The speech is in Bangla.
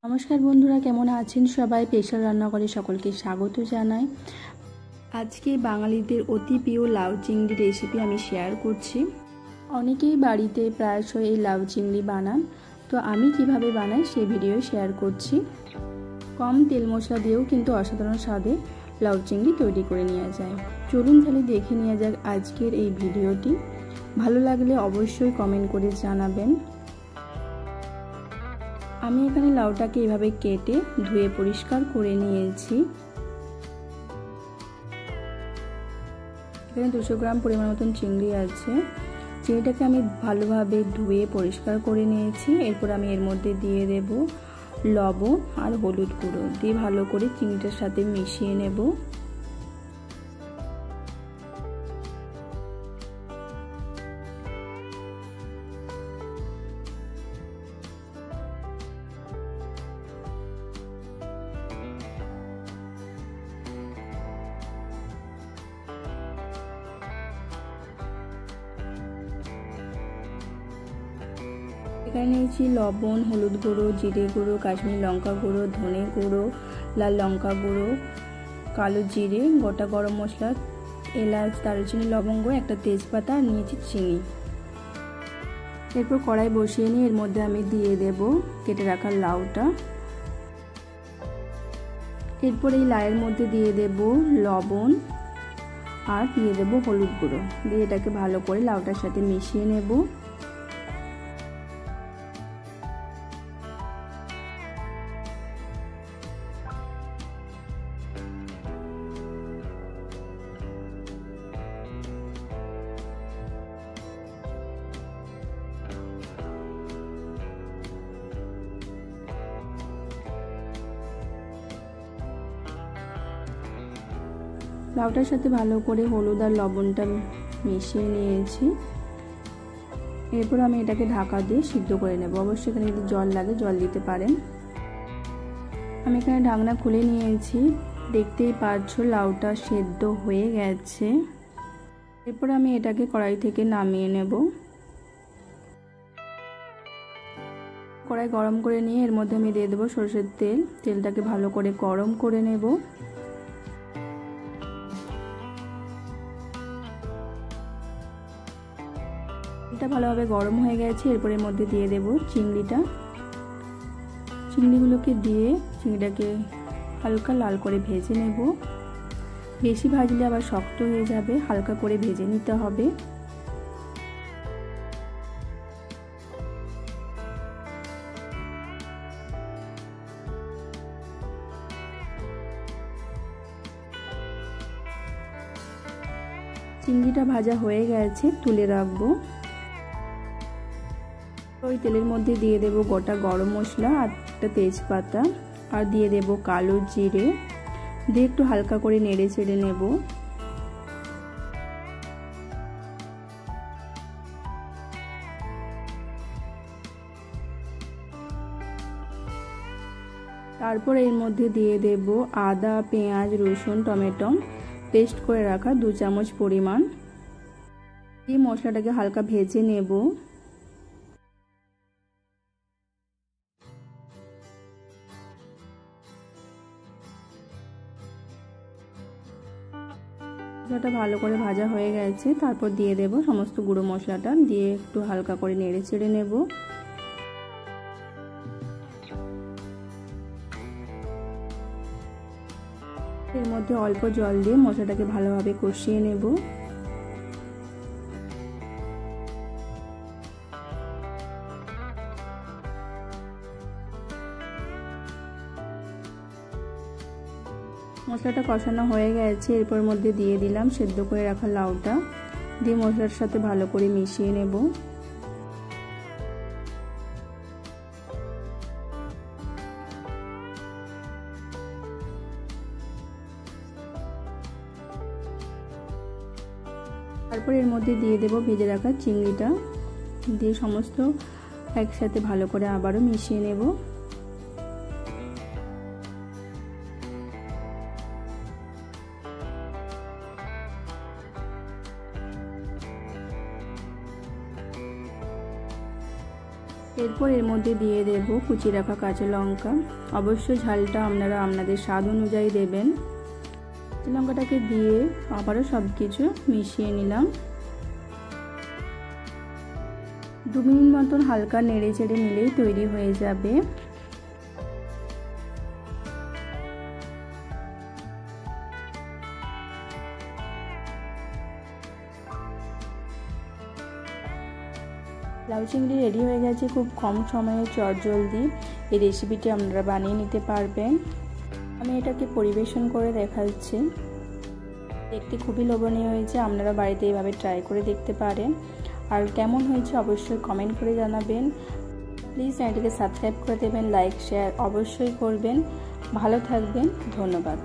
নমস্কার বন্ধুরা, কেমন আছেন সবাই? স্পেশাল রান্নাঘরে সকলকে স্বাগত জানাই। আজকে বাঙালিদের অতি প্রিয় লাউ চিংড়ি রেসিপি আমি শেয়ার করছি। অনেকেই বাড়িতে প্রায়শই এই লাউ চিংড়ি বানান, তো আমি কিভাবে বানাই সেই ভিডিও শেয়ার করছি। কম তেল মশলা দিয়েও কিন্তু অসাধারণ স্বাদে লাউ চিংড়ি তৈরি করে নেওয়া যায়। চলুন তাহলে দেখে নেওয়া যাক আজকের এই ভিডিওটি। ভালো লাগলে অবশ্যই কমেন্ট করে জানাবেন। আমি এখানে লাউটাকে এভাবে কেটে ধুয়ে পরিষ্কার করে নিয়েছি। এখানে 200 গ্রাম পরিমাণ মতন চিংড়ি আছে। চিংড়িটাকে আমি ভালোভাবে ধুয়ে পরিষ্কার করে নিয়েছি। এরপর আমি এর মধ্যে দিয়ে দেব লবণ আর হলুদ গুঁড়ো দিয়ে ভালো করে চিংড়িটার সাথে মিশিয়ে নেব। এখানে নিয়েছি লবণ, হলুদ গুঁড়ো, জিরে গুঁড়ো, কাশ্মীরি লঙ্কা গুঁড়ো, ধনে গুঁড়ো, লাল লঙ্কা গুঁড়ো, কালো জিরে, গোটা গরম মশলা, এলাচ, দারুচিনি, লবঙ্গ, একটা তেজপাতা আর নিয়েছি চিনি। এরপর কড়াই বসিয়ে নিয়ে এর মধ্যে আমি দিয়ে দেব কেটে রাখা লাউটা। এরপর এই লাউয়ের মধ্যে দিয়ে দেব লবণ আর দিয়ে দেব হলুদ গুঁড়ো দিয়ে এটাকে ভালো করে লাউটার সাথে মিশিয়ে নেব। লাউটার সাথে ভালো করে হলুদ আর লবণটা মিশিয়ে নিয়েছি। এরপর আমি এটাকে ঢাকা দিয়ে সিদ্ধ করে নেব। অবশ্যই এখানে যদি জল লাগে জল দিতে পারেন। আমি এখানে ঢাকনা খুলে নিয়েছি। দেখতেই পাচ্ছ লাউটা সেদ্ধ হয়ে গেছে। এরপর আমি এটাকে কড়াই থেকে নামিয়ে নেব। কড়াই গরম করে নিয়ে এর মধ্যে আমি দিয়ে দেবো সরষের তেল। তেলটাকে ভালো করে গরম করে নেব। এটা ভালোভাবে গরম হয়ে গেছে। এরপর এর মধ্যে দিয়ে দেব চিংড়িগুলোকে দিয়ে চিংড়িটাকে হালকা লাল করে ভেজে নেব। বেশি ভাজলে আবার শক্ত হয়ে যাবে, হালকা করে ভেজে নিতে হবে। চিংড়িটা ভাজা হয়ে গেছে, তুলে রাখবো। ওই তেলের মধ্যে দিয়ে দেব গোটা গরম মশলা আর একটা তেজপাতা আর দিয়ে দেব কালো জিরে দিয়ে একটু হালকা করে নেড়ে চেড়ে নেব। তারপর এর মধ্যে দিয়ে দেব আদা, পেঁয়াজ, রসুন, টমেটো পেস্ট করে রাখা 2 চামচ পরিমাণ। এই মশলাটাকে হালকা ভেজে নেব। মশলাটা ভালো করে ভাজা হয়ে গেছে। তারপর দিয়ে দেব সমস্ত গুঁড়ো মশলাটা দিয়ে একটু হালকা করে নেড়ে চেড়ে নেব। এর মধ্যে অল্প জল দিয়ে মশলাটাকে ভালোভাবে কষিয়ে নেব। মশলাটা কষানো হয়ে গেছে। এরপর মধ্যে দিয়ে দিলাম সেদ্ধ করে রাখা লাউটা দিয়ে মশলার সাথে ভালো করে মিশিয়ে নেব। তারপর এর মধ্যে দিয়ে দেব ভেজে রাখা চিংড়িটা দিয়ে সমস্ত একসাথে ভালো করে আবারও মিশিয়ে নেব। এরপর এর মধ্যে দিয়ে দেব কুচি রাখা কাঁচা লঙ্কা। অবশ্যই ঝালটা আপনারা আপনাদের স্বাদ অনুযায়ী দেবেন। কাঁচা লঙ্কাটাকে দিয়ে আবারও সব কিছু মিশিয়ে নিলাম। 2 মিনিট মতন হালকা নেড়ে চেড়ে নিলেই তৈরি হয়ে যাবে। লাউ চিংড়ি রেডি হয়ে গেছে। খুব কম সময়ে চটজলদি এই রেসিপিটি আপনারা বানিয়ে নিতে পারবেন। আমি এটাকে পরিবেশন করে দেখাচ্ছি। দেখতে খুবই লোভনীয় হয়েছে। আপনারা বাড়িতে এইভাবে ট্রাই করে দেখতে পারেন। আর কেমন হয়েছে অবশ্যই কমেন্ট করে জানাবেন। প্লিজ চ্যানেলটিকে সাবস্ক্রাইব করে দেবেন, লাইক শেয়ার অবশ্যই করবেন। ভালো থাকবেন, ধন্যবাদ।